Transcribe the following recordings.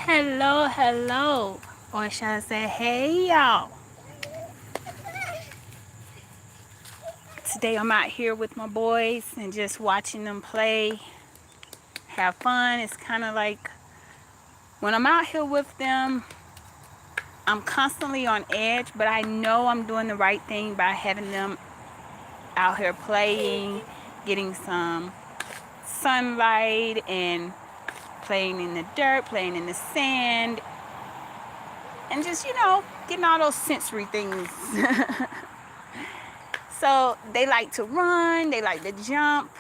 Hello, hello. Or should I say, hey, y'all. Today I'm out here with my boys and just watching them play, have fun. It's kind of like when I'm out here with them, I'm constantly on edge, but I know I'm doing the right thing by having them out here playing, getting some sunlight, and playing in the dirt, playing in the sand, and just, getting all those sensory things. So they like to run, they like to jump.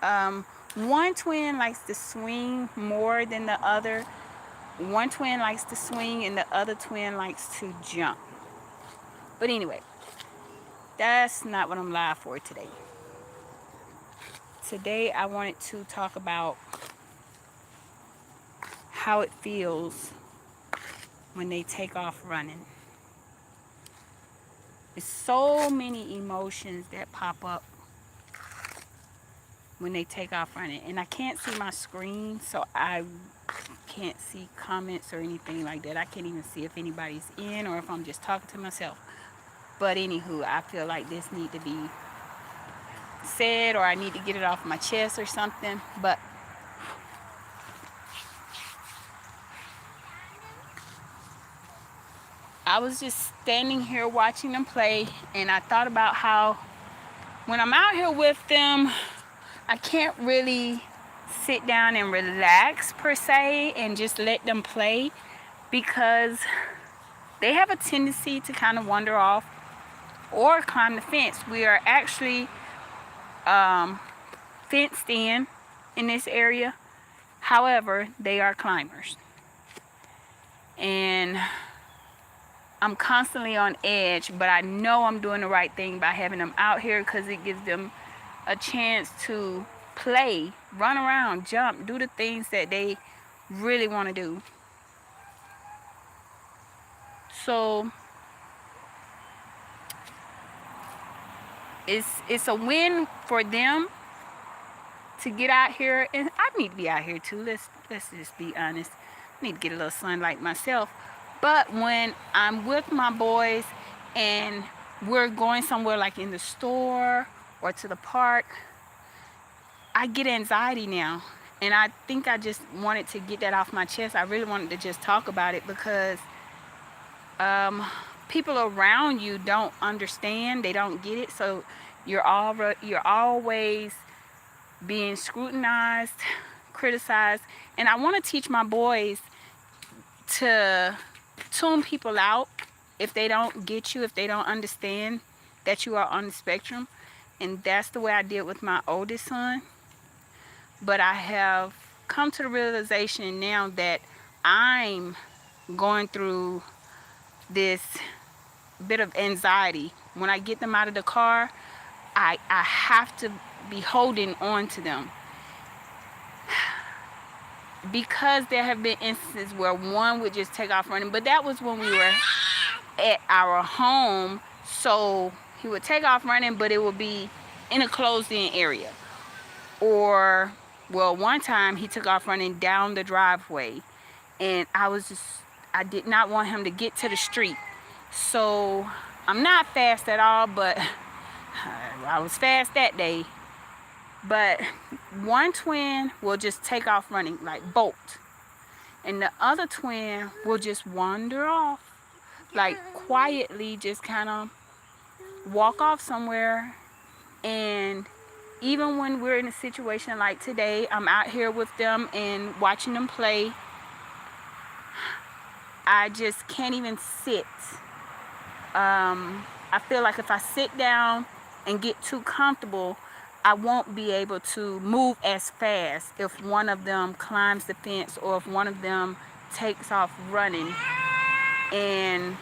Um, One twin likes to swing more than the other. One twin likes to swing and the other twin likes to jump. But anyway, that's not what I'm live for today. Today I wanted to talk about how it feels when they take off running. There's so many emotions that pop up when they take off running. And I can't see my screen, so I can't see comments or anything like that. I can't even see if anybody's in or if I'm just talking to myself. But anywho, I feel like this need to be said, or I need to get it off my chest or something. But I was just standing here watching them play, and I thought about how when I'm out here with them, I can't really sit down and relax per se and just let them play, because they have a tendency to kind of wander off or climb the fence. We are actually fenced in this area. However, they are climbers. And I'm constantly on edge, but I know I'm doing the right thing by having them out here, because it gives them a chance to play, run around, jump, do the things that they really want to do. So it's a win for them to get out here, and I need to be out here too. Let's just be honest. I need to get a little sunlight myself. But when I'm with my boys and we're going somewhere like in the store or to the park, I get anxiety now. And I think I just wanted to get that off my chest. I really wanted to just talk about it, because people around you don't understand. They don't get it. So you're always being scrutinized, criticized. And I want to teach my boys to tune people out if they don't get you, if they don't understand that you are on the spectrum. And that's the way I did with my oldest son. But I have come to the realization now that I'm going through this bit of anxiety. When I get them out of the car, I have to be holding on to them, because there have been instances where one would just take off running. But that was when we were at our home, so he would take off running, but it would be in a closed-in area. Or, well, one time he took off running down the driveway, and I did not want him to get to the street. So I'm not fast at all, but I was fast that day. But one twin will just take off running, like bolt. And the other twin will just wander off, like quietly, just kind of walk off somewhere. And even when we're in a situation like today, I'm out here with them and watching them play, I just can't even sit. I feel like if I sit down and get too comfortable, I won't be able to move as fast if one of them climbs the fence or if one of them takes off running. And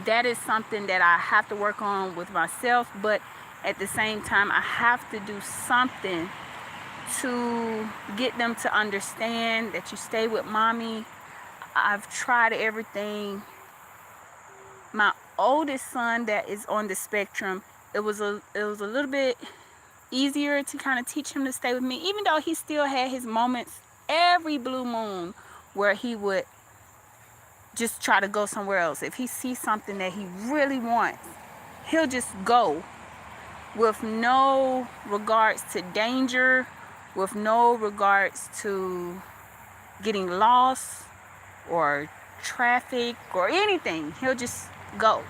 that is something that I have to work on with myself, but at the same time, I have to do something to get them to understand that you stay with mommy. I've tried everything. My oldest son that is on the spectrum, it was a little bit easier to kind of teach him to stay with me, even though he still had his moments every blue moon where he would just try to go somewhere else. If he sees something that he really wants, he'll just go with no regards to danger, with no regards to getting lost or traffic or anything. He'll just go.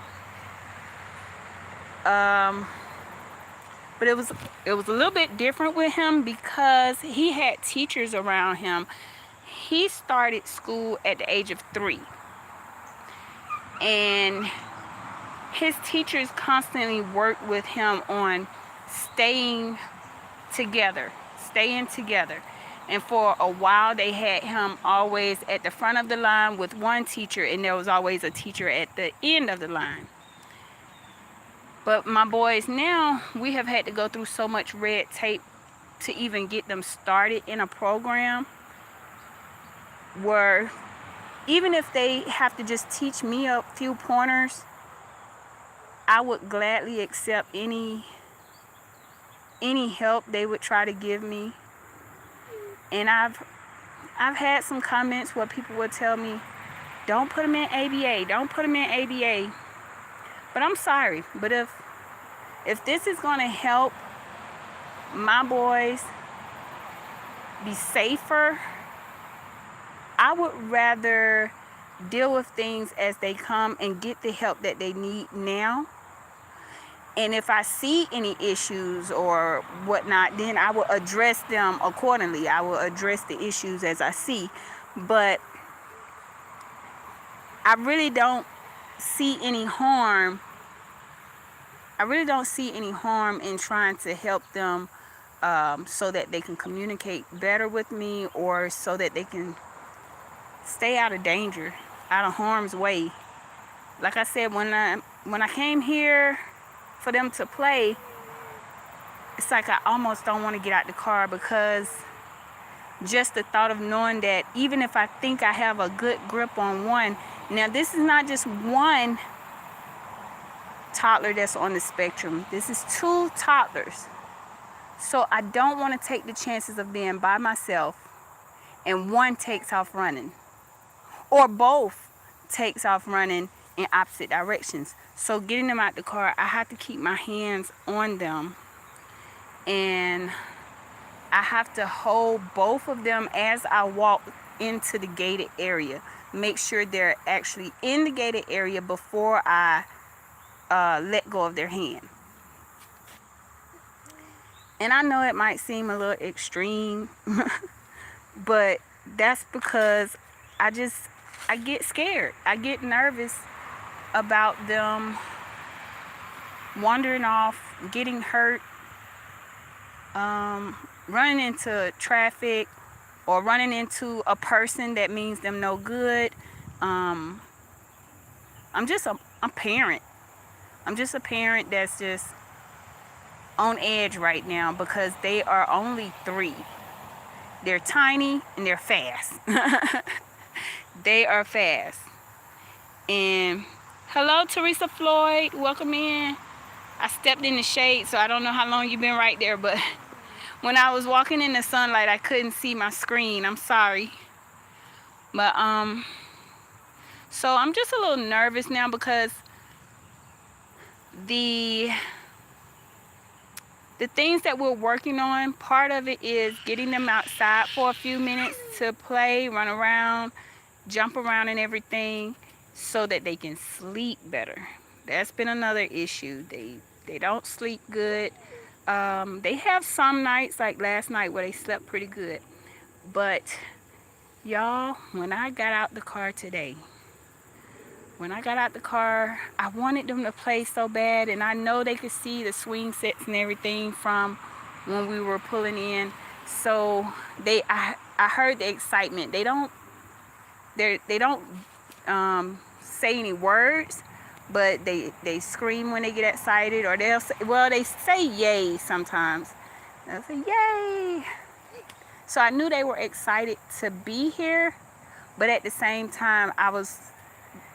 But it was a little bit different with him because he had teachers around him. He started school at the age of 3. And his teachers constantly worked with him on staying together. And for a while, they had him always at the front of the line with one teacher, and there was always a teacher at the end of the line. But my boys now, we have had to go through so much red tape to even get them started in a program where even if they have to just teach me a few pointers, I would gladly accept any help they would try to give me. And I've had some comments where people would tell me, don't put them in ABA, don't put them in ABA. But I'm sorry, but if this is going to help my boys be safer, I would rather deal with things as they come and get the help that they need now. And if I see any issues or whatnot, then I will address them accordingly. I will address the issues as I see. But I really don't see any harm. In trying to help them so that they can communicate better with me, or so that they can stay out of danger, out of harm's way. Like I said, when I came here for them to play, it's like I almost don't want to get out the car, because just the thought of knowing that even if I think I have a good grip on one, now this is not just one toddler that's on the spectrum. This is 2 toddlers. So I don't want to take the chances of being by myself and one takes off running, or both takes off running in opposite directions. So getting them out the car, I have to keep my hands on them, and I have to hold both of them as I walk into the gated area. Make sure they're actually in the gated area before I let go of their hand. And I know it might seem a little extreme, but that's because I get scared. I get nervous about them wandering off, getting hurt, running into traffic, or running into a person that means them no good. I'm just a parent. I'm just a parent that's just on edge right now because they are only 3. They're tiny and they're fast. They are fast. And hello, Teresa Floyd. Welcome in. I stepped in the shade, so I don't know how long you've been right there, but when I was walking in the sunlight, I couldn't see my screen. I'm sorry. But so I'm just a little nervous now because the things that we're working on, part of it is getting them outside for a few minutes to play, run around, jump around and everything, so that they can sleep better. That's been another issue. They don't sleep good. They have some nights, like last night, where they slept pretty good. But y'all, when I got out the car today, I wanted them to play so bad, and I know they could see the swing sets and everything from when we were pulling in. So I heard the excitement. They don't say any words, but they scream when they get excited, or they say yay sometimes. They'll say yay. So I knew they were excited to be here, but at the same time,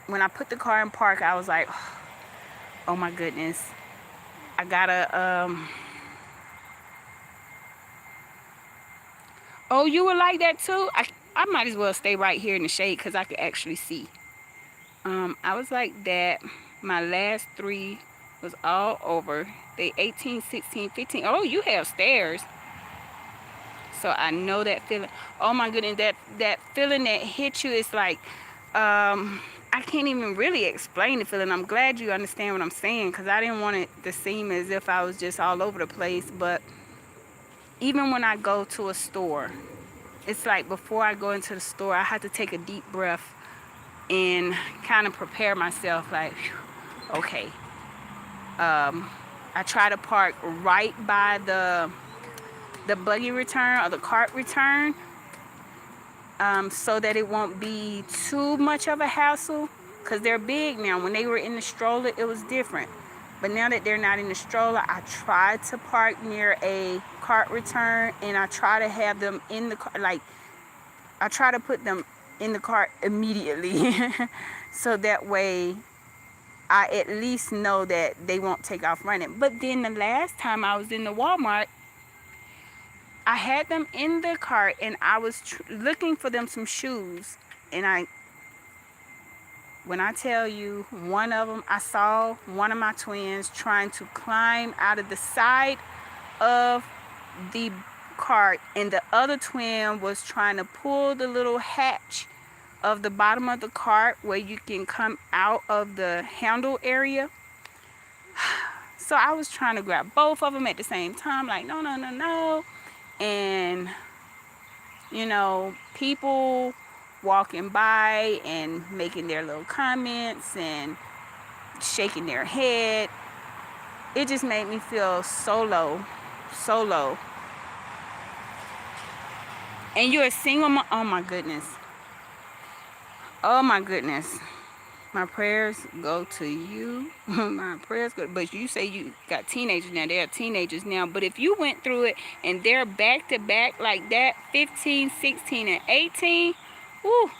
when I put the car in park, I was like, oh my goodness, I gotta, oh, you were like that too? I might as well stay right here in the shade because I could actually see. I was like that. My last 3 was all over. They 18, 16, 15. Oh, you have stairs. So I know that feeling. Oh my goodness, that feeling that hits you is like, I can't even really explain the feeling. I'm glad you understand what I'm saying, because I didn't want it to seem as if I was just all over the place. But even when I go to a store, it's like before I go into the store, I have to take a deep breath and kind of prepare myself like, whew, okay. I try to park right by the buggy return or the cart return, so that it won't be too much of a hassle, because they're big now. When they were in the stroller, it was different. But now that they're not in the stroller, I try to park near a cart return, and I try to have them in the car, like I try to put them in the cart immediately so that way I at least know that they won't take off running. But then the last time I was in the Walmart, I had them in the cart, and I was looking for them some shoes. And when I tell you, one of them, I saw one of my twins trying to climb out of the side of the cart, and the other twin was trying to pull the little hatch of the bottom of the cart where you can come out of the handle area. So I was trying to grab both of them at the same time, like, no, no, no, no. And, you know, people walking by and making their little comments and shaking their head. It just made me feel so low, so low. And you're a single mom. Oh my goodness. Oh my goodness. My prayers go to you. My prayers go. But you say you got teenagers now. They're teenagers now. But if you went through it and they're back to back like that, 15, 16, and 18, woo,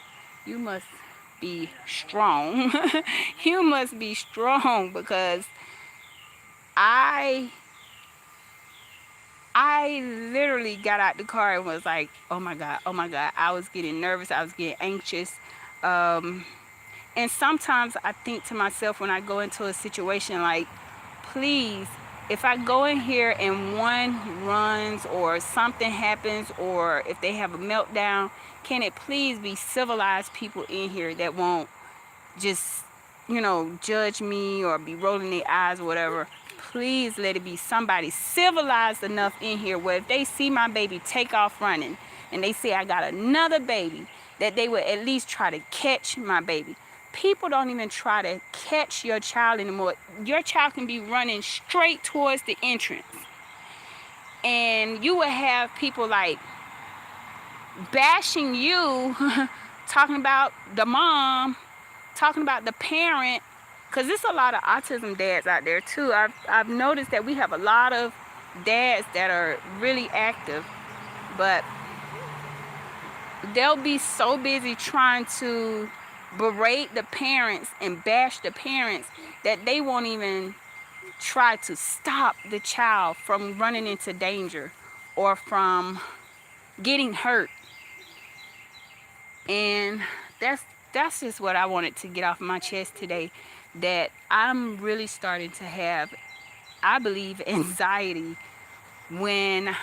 you must be strong. You must be strong, because I literally got out the car and was like, oh my God, oh my God. I was getting nervous. I was getting anxious. And sometimes I think to myself when I go into a situation, like, please, if I go in here and one runs or something happens, or if they have a meltdown, can it please be civilized people in here that won't just, you know, judge me or be rolling their eyes or whatever. Please let it be somebody civilized enough in here where if they see my baby take off running and they say I got another baby, that they would at least try to catch my baby. People don't even try to catch your child anymore. Your child can be running straight towards the entrance, and you will have people like bashing you, talking about the mom, talking about the parent, because there's a lot of autism dads out there too. I've noticed that we have a lot of dads that are really active, but they'll be so busy trying to berate the parents and bash the parents that they won't even try to stop the child from running into danger or from getting hurt. And that's just what I wanted to get off my chest today, that I'm really starting to have, I believe, anxiety when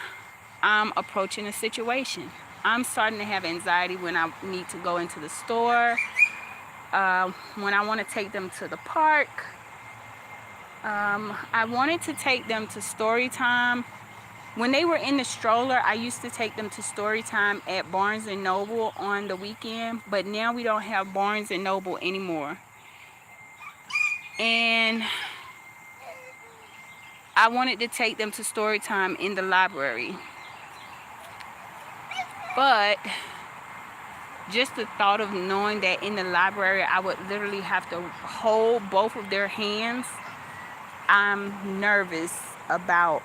I'm approaching a situation. I'm starting to have anxiety when I need to go into the store, when I want to take them to the park. I wanted to take them to story time. When they were in the stroller, I used to take them to story time at Barnes & Noble on the weekend, but now we don't have Barnes & Noble anymore. And I wanted to take them to story time in the library. But just the thought of knowing that in the library I would literally have to hold both of their hands, I'm nervous about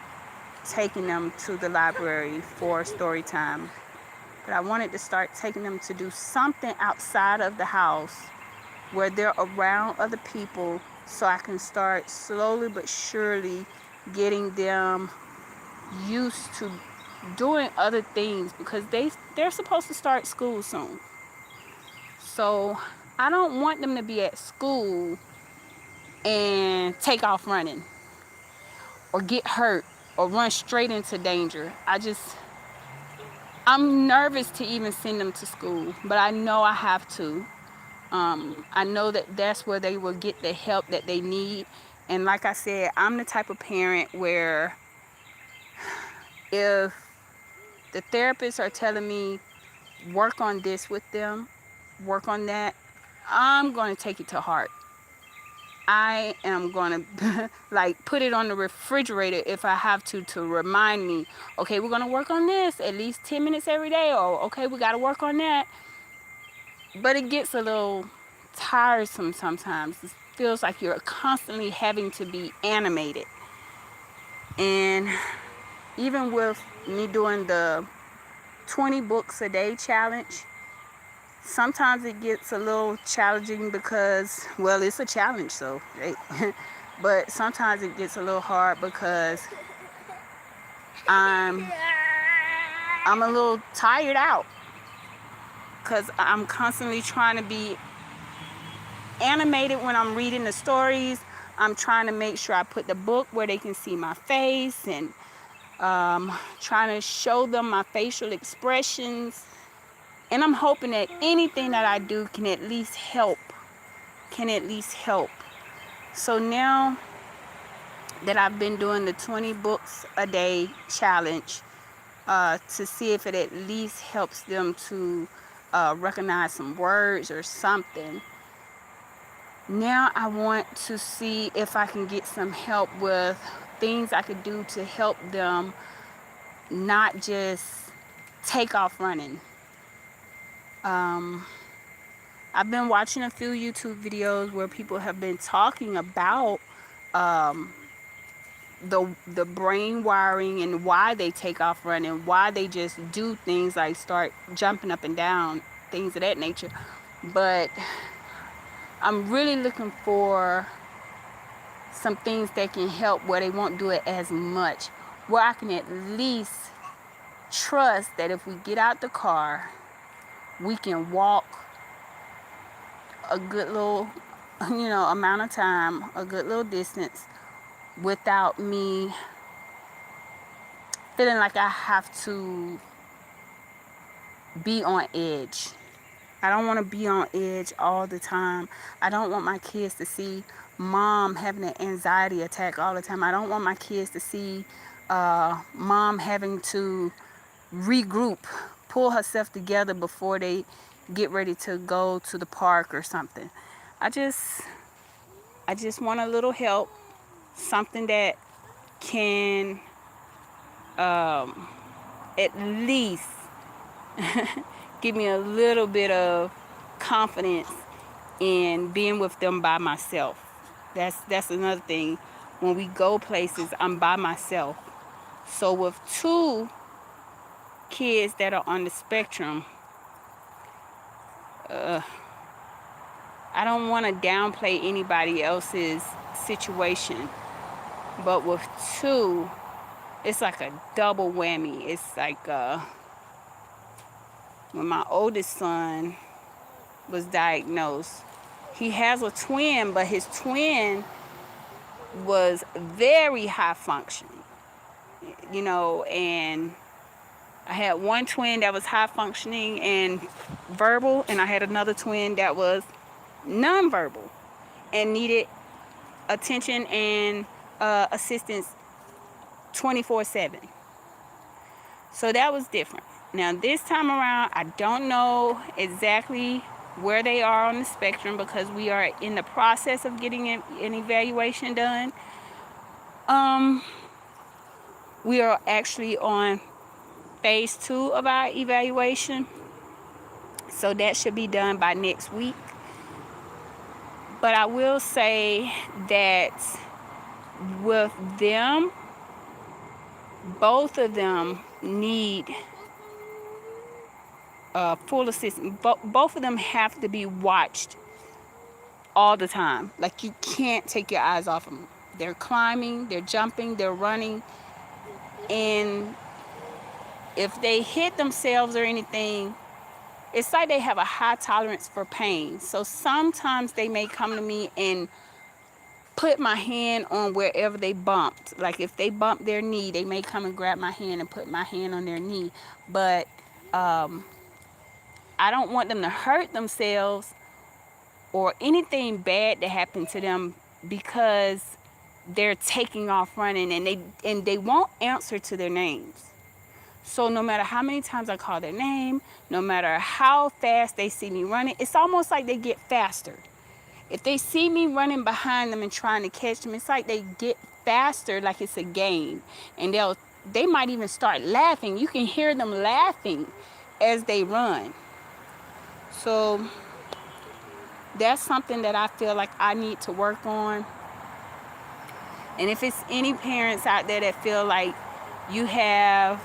taking them to the library for story time. But I wanted to start taking them to do something outside of the house where they're around other people, so I can start slowly but surely getting them used to doing other things because they're supposed to start school soon. So I don't want them to be at school and take off running or get hurt or run straight into danger. I'm nervous to even send them to school, but I know I have to. I know that that's where they will get the help that they need. And like I said, I'm the type of parent where if the therapists are telling me work on this with them, work on that, I'm going to take it to heart. I am going to like put it on the refrigerator if I have to remind me, okay, we're going to work on this at least 10 minutes every day, or okay, we got to work on that. But it gets a little tiresome sometimes. It feels like you're constantly having to be animated. And even with me doing the 20 books a day challenge, sometimes it gets a little challenging because, well, it's a challenge, so but sometimes it gets a little hard because I'm a little tired out because I'm constantly trying to be animated when I'm reading the stories. I'm trying to make sure I put the book where they can see my face, and trying to show them my facial expressions. And I'm hoping that anything that I do can at least help. So now that I've been doing the 20 books a day challenge, to see if it at least helps them to recognize some words or something. Now I want to see if I can get some help with things I could do to help them not just take off running. I've been watching a few YouTube videos where people have been talking about the brain wiring and why they take off running, why they just do things like start jumping up and down, things of that nature. But I'm really looking for some things that can help where they won't do it as much, where I can at least trust that if we get out the car, we can walk a good little, amount of time, a good little distance, without me feeling like I have to be on edge. I don't want to be on edge all the time. I don't want my kids to see mom having an anxiety attack all the time. I don't want my kids to see mom having to regroup, pull herself together before they get ready to go to the park or something. I just want a little help, something that can at least give me a little bit of confidence in being with them by myself. That's another thing. When we go places, I'm by myself. So with two kids that are on the spectrum, I don't want to downplay anybody else's situation, but with two, it's like a double whammy. It's like when my oldest son was diagnosed, he has a twin, but his twin was very high functioning, and I had one twin that was high functioning and verbal, and I had another twin that was nonverbal and needed attention and assistance 24/7. So that was different. Now this time around, I don't know exactly where they are on the spectrum because we are in the process of getting an evaluation done. We are actually on phase 2 of our evaluation, so that should be done by next week. But I will say that with them, both of them need full assistance. Both of them have to be watched all the time. Like, you can't take your eyes off them. They're climbing, they're jumping, they're running, and if they hit themselves or anything, it's like they have a high tolerance for pain. So sometimes they may come to me and put my hand on wherever they bumped. Like if they bumped their knee, they may come and grab my hand and put my hand on their knee. But I don't want them to hurt themselves or anything bad to happen to them because they're taking off running, and they won't answer to their names. So no matter how many times I call their name, no matter how fast they see me running, it's almost like they get faster. If they see me running behind them and trying to catch them, it's like they get faster, like it's a game. And they might even start laughing. You can hear them laughing as they run. So that's something that I feel like I need to work on. And if it's any parents out there that feel like you have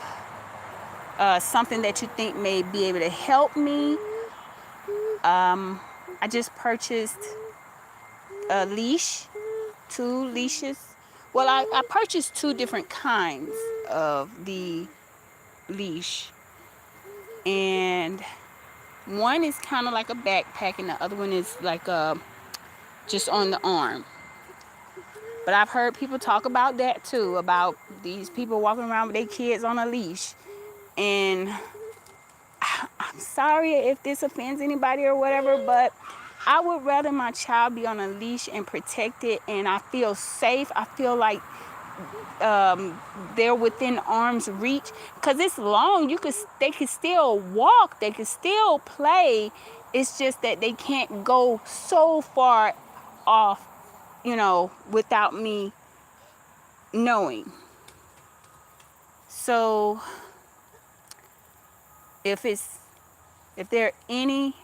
something that you think may be able to help me, I just purchased a leash, 2 leashes. Well, I purchased 2 different kinds of the leash. And one is kind of like a backpack, and the other one is like just on the arm. But I've heard people talk about that too, about these people walking around with their kids on a leash. And I'm sorry if this offends anybody or whatever, but I would rather my child be on a leash and protected, and I feel safe. I feel like they're within arm's reach, because it's long. They can still walk, they can still play. It's just that they can't go so far off, without me knowing. So if there are any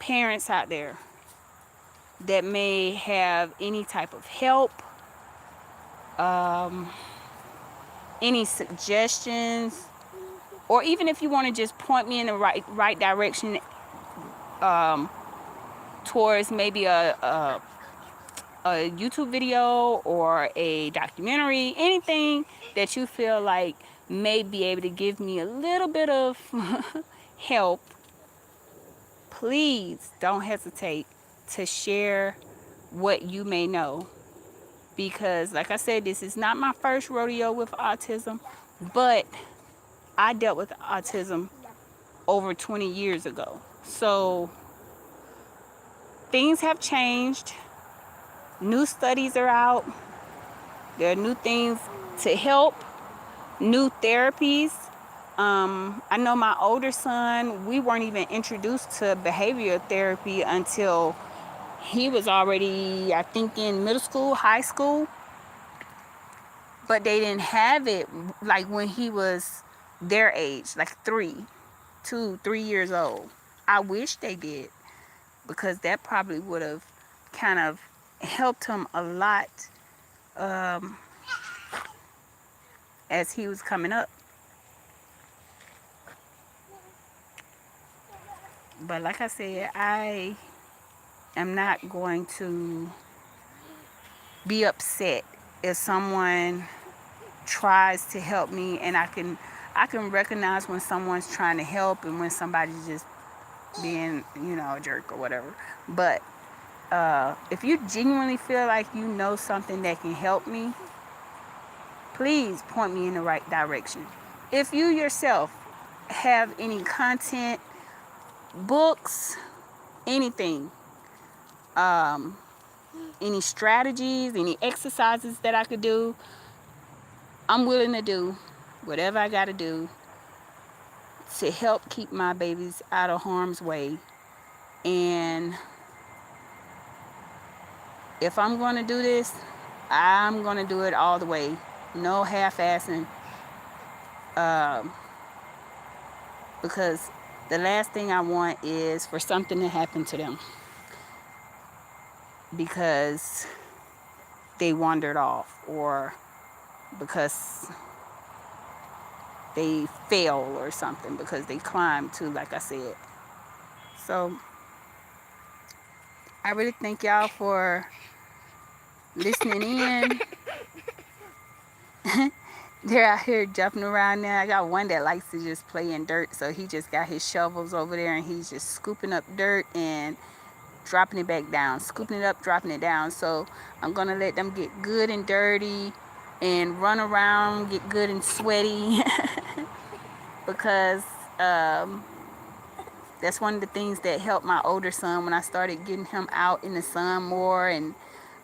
parents out there that may have any type of help, any suggestions, or even if you want to just point me in the right direction, towards maybe a YouTube video or a documentary, anything that you feel like may be able to give me a little bit of help, please don't hesitate to share what you may know. Because like I said, this is not my first rodeo with autism, but I dealt with autism over 20 years ago. So things have changed. New studies are out. There are new things to help, new therapies. I know my older son, we weren't even introduced to behavioral therapy until he was already, I think, in middle school, high school. But they didn't have it like when he was their age, like 3 years old. I wish they did, because that probably would have kind of helped him a lot as he was coming up. But like I said, I am not going to be upset if someone tries to help me, and I can recognize when someone's trying to help and when somebody's just being, a jerk or whatever. But if you genuinely feel like you know something that can help me, please point me in the right direction. If you yourself have any content, books, anything, any strategies, any exercises that I could do, I'm willing to do whatever I got to do to help keep my babies out of harm's way. And if I'm going to do this, I'm going to do it all the way. No half-assing. Because the last thing I want is for something to happen to them because they wandered off, or because they fell or something, because they climbed too, like I said. So I really thank y'all for listening in. They're out here jumping around now. I got one that likes to just play in dirt, so he just got his shovels over there and he's just scooping up dirt and dropping it back down, scooping it up, dropping it down. So I'm gonna let them get good and dirty and run around, get good and sweaty because um, that's one of the things that helped my older son when I started getting him out in the sun more, and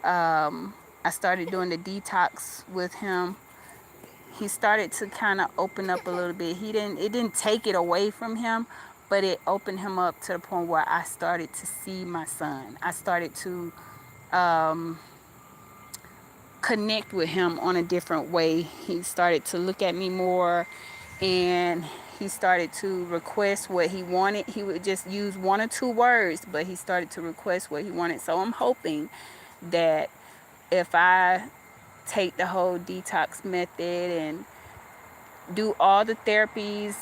I started doing the detox with him. He started to kind of open up a little bit. It didn't take it away from him, but it opened him up to the point where I started to see my son. I started to connect with him on a different way. He started to look at me more, and he started to request what he wanted. He would just use one or two words, but he started to request what he wanted. So I'm hoping that if I take the whole detox method and do all the therapies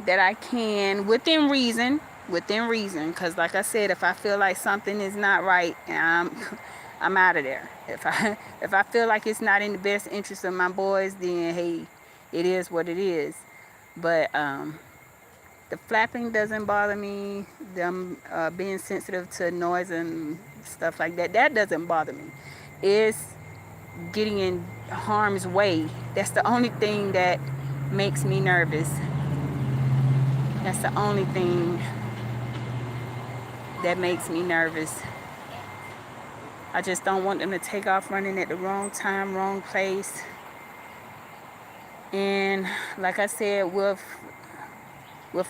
that I can within reason, because like I said, if I feel like something is not right, I'm out of there. If I feel like it's not in the best interest of my boys, then hey, it is what it is. But the flapping doesn't bother me. Them being sensitive to noise and stuff like that doesn't bother me. It's getting in harm's way. That's the only thing that makes me nervous. That's the only thing that makes me nervous. I just don't want them to take off running at the wrong time, wrong place. And like I said, with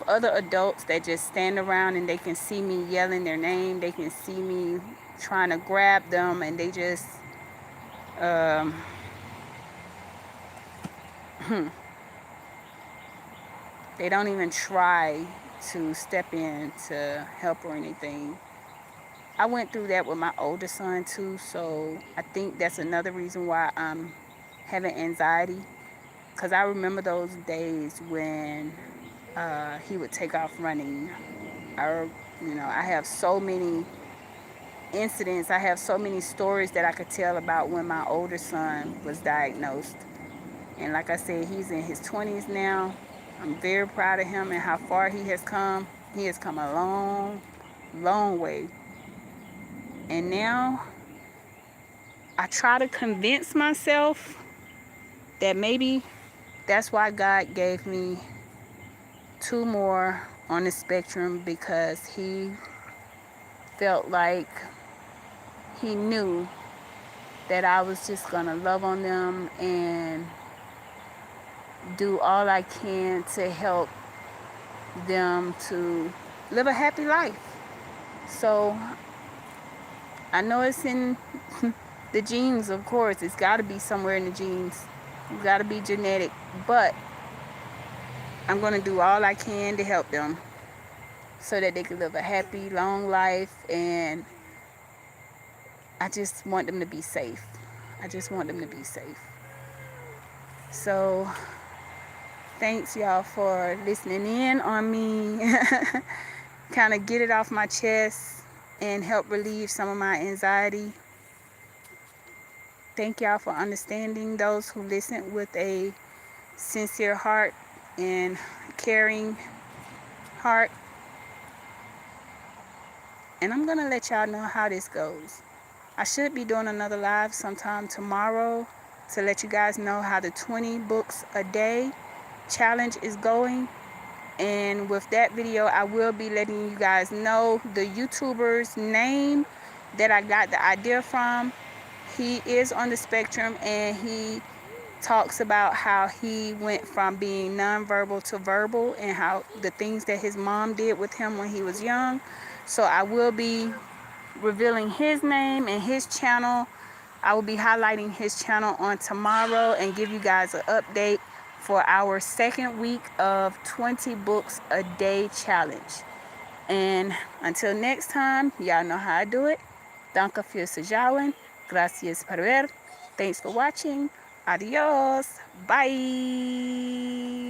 other adults that just stand around and they can see me yelling their name, they can see me trying to grab them, and they just they don't even try to step in to help or anything. I went through that with my older son too, so I think that's another reason why I'm having anxiety, because I remember those days when he would take off running. I have so many incidents, I have so many stories that I could tell about when my older son was diagnosed. And like I said, he's in his 20s now. I'm very proud of him and how far he has come. He has come a long, long way. And now I try to convince myself that maybe that's why God gave me two more on the spectrum, because he felt like he knew that I was just going to love on them and do all I can to help them to live a happy life. So I know it's in the genes, of course. It's got to be somewhere in the genes. It's got to be genetic. But I'm going to do all I can to help them so that they can live a happy, long life. And I just want them to be safe. I just want them to be safe. So thanks, y'all, for listening in on me. Kind of get it off my chest and help relieve some of my anxiety. Thank y'all for understanding, those who listen with a sincere heart and caring heart. And I'm going to let y'all know how this goes. I should be doing another live sometime tomorrow to let you guys know how the 20 books a day challenge is going. And with that video, I will be letting you guys know the YouTuber's name that I got the idea from. He is on the spectrum, and he talks about how he went from being nonverbal to verbal and how the things that his mom did with him when he was young. So I will be revealing his name and his channel. I will be highlighting his channel on tomorrow and give you guys an update for our second week of 20 books a day challenge. And until next time, y'all know how I do it. Danke fürs Schauen. Gracias por ver. Thanks for watching. Adios. Bye.